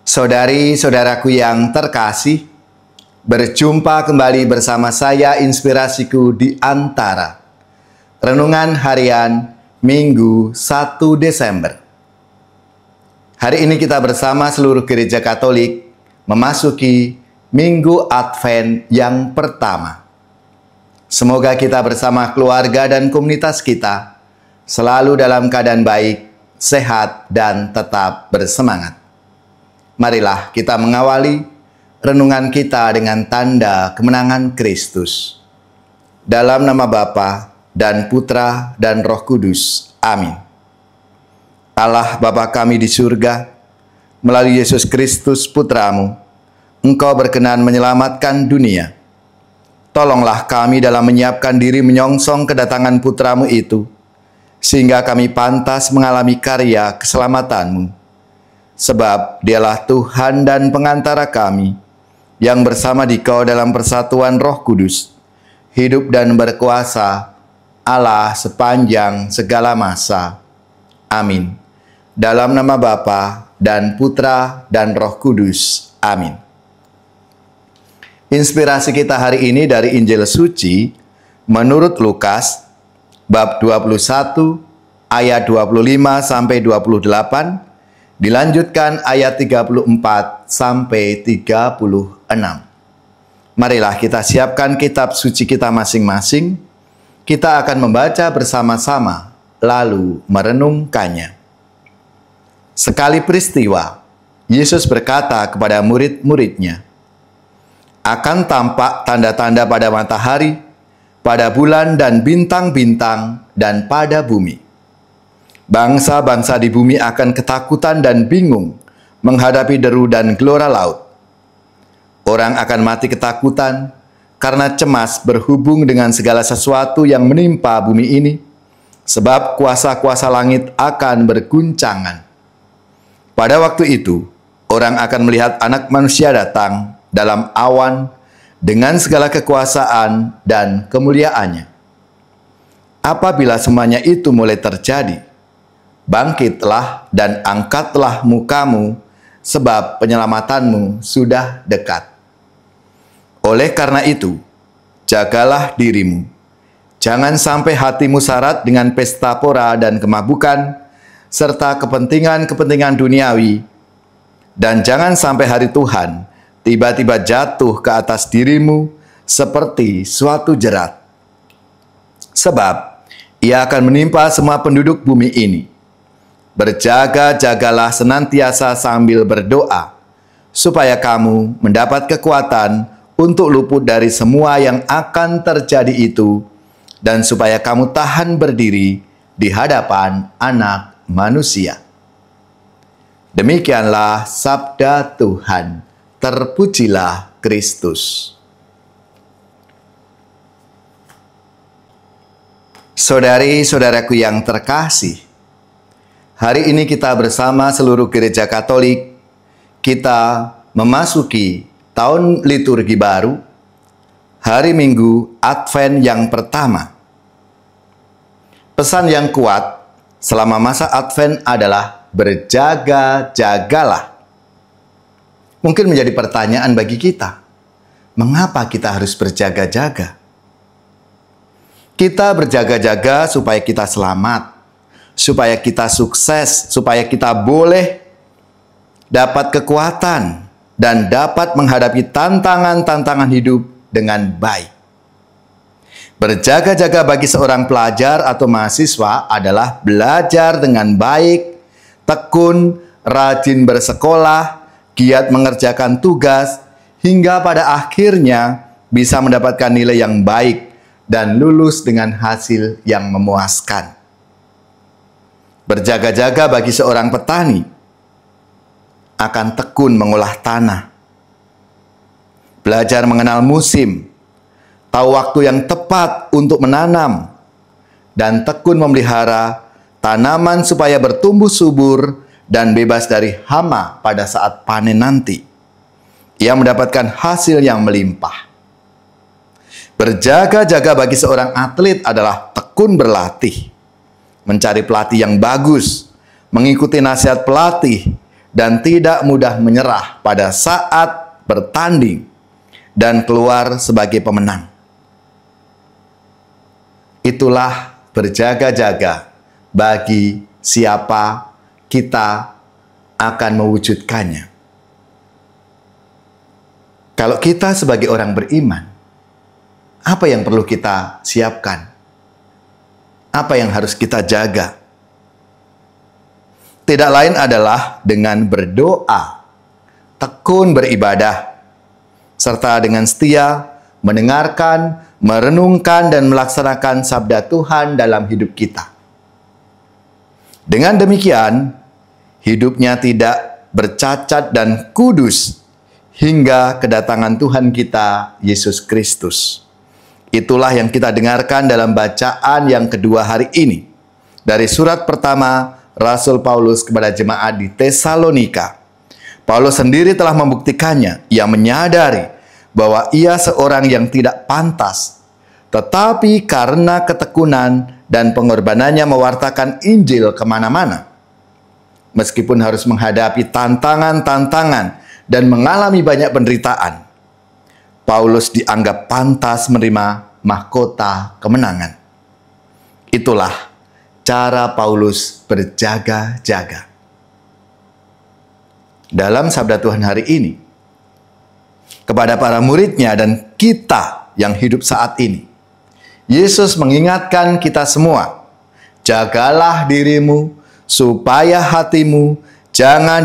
Saudari-saudaraku yang terkasih, berjumpa kembali bersama saya Inspirasiku di Antara. Renungan Harian Minggu 1 Desember. Hari ini kita bersama seluruh gereja Katolik memasuki Minggu Advent yang pertama. Semoga kita bersama keluarga dan komunitas kita selalu dalam keadaan baik, sehat, dan tetap bersemangat. Marilah kita mengawali renungan kita dengan tanda kemenangan Kristus. Dalam nama Bapa dan Putra dan Roh Kudus. Amin. Allah Bapa kami di surga, melalui Yesus Kristus Putramu, Engkau berkenan menyelamatkan dunia. Tolonglah kami dalam menyiapkan diri menyongsong kedatangan Putramu itu, sehingga kami pantas mengalami karya keselamatan-Mu. Sebab Dialah Tuhan dan pengantara kami, yang bersama Dikau dalam persatuan Roh Kudus, hidup dan berkuasa Allah sepanjang segala masa. Amin. Dalam nama Bapa dan Putra dan Roh Kudus. Amin. Inspirasi kita hari ini dari Injil Suci menurut Lukas, bab 21, ayat 25 sampai 28, dilanjutkan ayat 34 sampai 36. Marilah kita siapkan kitab suci kita masing-masing. Kita akan membaca bersama-sama, lalu merenungkannya. Sekali peristiwa, Yesus berkata kepada murid-muridnya, "Akan tampak tanda-tanda pada matahari, pada bulan dan bintang-bintang, dan pada bumi. Bangsa-bangsa di bumi akan ketakutan dan bingung menghadapi deru dan gelora laut. Orang akan mati ketakutan karena cemas berhubung dengan segala sesuatu yang menimpa bumi ini, sebab kuasa-kuasa langit akan berguncangan. Pada waktu itu, orang akan melihat Anak Manusia datang dalam awan dengan segala kekuasaan dan kemuliaannya. Apabila semuanya itu mulai terjadi, bangkitlah dan angkatlah mukamu, sebab penyelamatanmu sudah dekat. Oleh karena itu, jagalah dirimu. Jangan sampai hatimu syarat dengan pesta pora dan kemabukan, serta kepentingan-kepentingan duniawi. Dan jangan sampai hari Tuhan tiba-tiba jatuh ke atas dirimu seperti suatu jerat. Sebab ia akan menimpa semua penduduk bumi ini. Berjaga-jagalah senantiasa sambil berdoa, supaya kamu mendapat kekuatan untuk luput dari semua yang akan terjadi itu, dan supaya kamu tahan berdiri di hadapan Anak Manusia." Demikianlah sabda Tuhan. Terpujilah Kristus. Saudari-saudaraku yang terkasih, hari ini kita bersama seluruh gereja Katolik, kita memasuki tahun liturgi baru, hari Minggu Advent yang pertama. Pesan yang kuat selama masa Advent adalah berjaga-jagalah. Mungkin menjadi pertanyaan bagi kita, mengapa kita harus berjaga-jaga? Kita berjaga-jaga supaya kita selamat, supaya kita sukses, supaya kita boleh dapat kekuatan dan dapat menghadapi tantangan-tantangan hidup dengan baik. Berjaga-jaga bagi seorang pelajar atau mahasiswa adalah belajar dengan baik, tekun, rajin bersekolah, giat mengerjakan tugas, hingga pada akhirnya bisa mendapatkan nilai yang baik dan lulus dengan hasil yang memuaskan. Berjaga-jaga bagi seorang petani akan tekun mengolah tanah, belajar mengenal musim, tahu waktu yang tepat untuk menanam, dan tekun memelihara tanaman supaya bertumbuh subur dan bebas dari hama pada saat panen nanti. Ia mendapatkan hasil yang melimpah. Berjaga-jaga bagi seorang atlet adalah tekun berlatih, mencari pelatih yang bagus, mengikuti nasihat pelatih, dan tidak mudah menyerah pada saat bertanding dan keluar sebagai pemenang. Itulah berjaga-jaga bagi siapa kita akan mewujudkannya. Kalau kita sebagai orang beriman, apa yang perlu kita siapkan? Apa yang harus kita jaga? Tidak lain adalah dengan berdoa, tekun beribadah, serta dengan setia mendengarkan, merenungkan, dan melaksanakan sabda Tuhan dalam hidup kita. Dengan demikian, hidupnya tidak bercacat dan kudus hingga kedatangan Tuhan kita, Yesus Kristus. Itulah yang kita dengarkan dalam bacaan yang kedua hari ini dari surat pertama Rasul Paulus kepada jemaat di Tesalonika. Paulus sendiri telah membuktikannya. Ia menyadari bahwa ia seorang yang tidak pantas, tetapi karena ketekunan dan pengorbanannya mewartakan Injil kemana-mana. Meskipun harus menghadapi tantangan-tantangan dan mengalami banyak penderitaan, Paulus dianggap pantas menerima mahkota kemenangan. Itulah cara Paulus berjaga-jaga. Dalam sabda Tuhan hari ini, kepada para muridnya dan kita yang hidup saat ini, Yesus mengingatkan kita semua, jagalah dirimu supaya hatimu jangan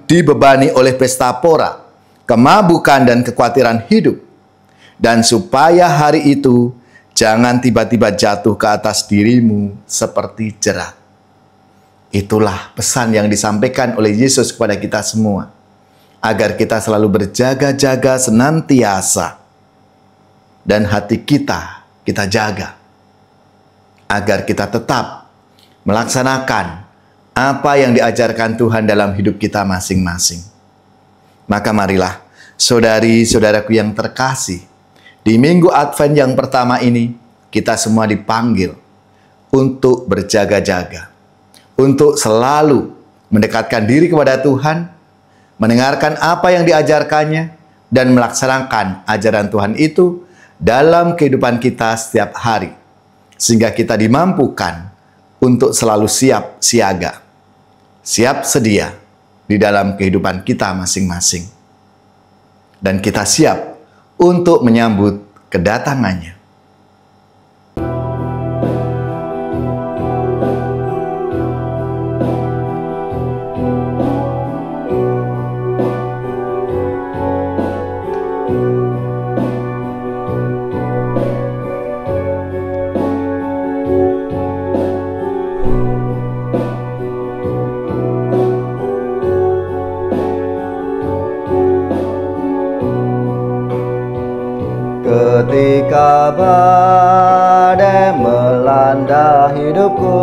dibebani oleh pesta pora, kemabukan dan kekhawatiran hidup, dan supaya hari itu jangan tiba-tiba jatuh ke atas dirimu seperti jerat. Itulah pesan yang disampaikan oleh Yesus kepada kita semua, agar kita selalu berjaga-jaga senantiasa, dan hati kita jaga, agar kita tetap melaksanakan apa yang diajarkan Tuhan dalam hidup kita masing-masing. Maka marilah, saudari-saudaraku yang terkasih, di minggu Advent yang pertama ini, kita semua dipanggil untuk berjaga-jaga, untuk selalu mendekatkan diri kepada Tuhan, mendengarkan apa yang diajarkannya, dan melaksanakan ajaran Tuhan itu dalam kehidupan kita setiap hari, sehingga kita dimampukan untuk selalu siap siaga, siap sedia di dalam kehidupan kita masing-masing. Dan kita siap untuk menyambut kedatangannya. Ketika badai melanda hidupku,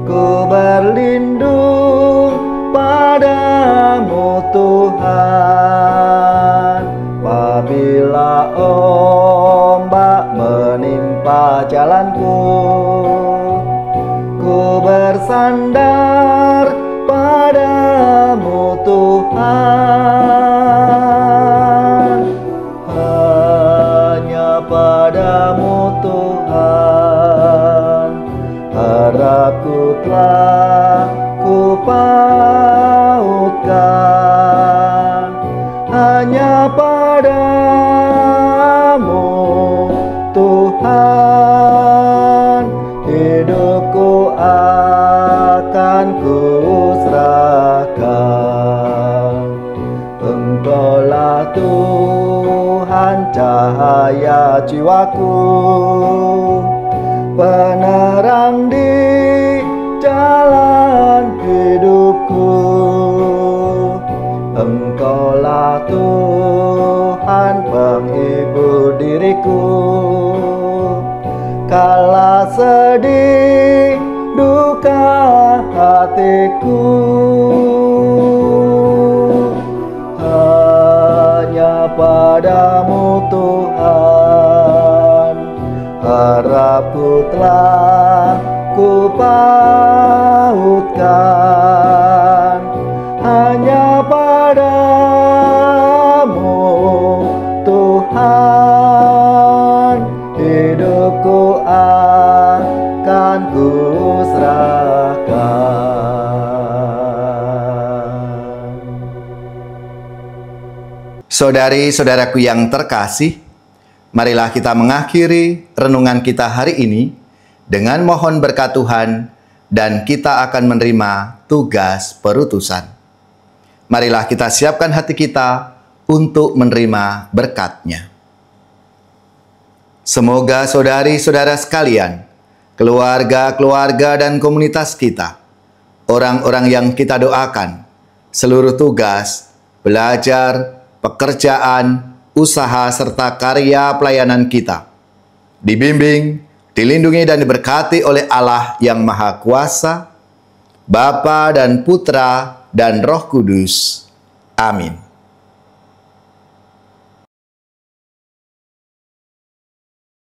ku berlindung padamu Tuhan. Apabila ombak menimpa jalanku, ku bersandar padamu Tuhan. Padamu Tuhan, harapku telah ku pautkan, hanya padamu Tuhan, hidupku akan ku serahkan. Engkaulah Tuhan, cahaya jiwaku, penerang di jalan hidupku. Engkaulah Tuhan, penghibur diriku, kala sedih duka hatiku. Hanya padamu Tuhan, kepadamu, Tuhan, hidupku akan kuserahkan. Saudari-saudaraku yang terkasih, marilah kita mengakhiri renungan kita hari ini dengan mohon berkat Tuhan dan kita akan menerima tugas perutusan. Marilah kita siapkan hati kita untuk menerima berkat-Nya. Semoga saudari-saudara sekalian, keluarga-keluarga dan komunitas kita, orang-orang yang kita doakan, seluruh tugas, belajar, pekerjaan, usaha serta karya pelayanan kita dibimbing, dilindungi dan diberkati oleh Allah yang Maha Kuasa, Bapa dan Putra dan Roh Kudus. Amin.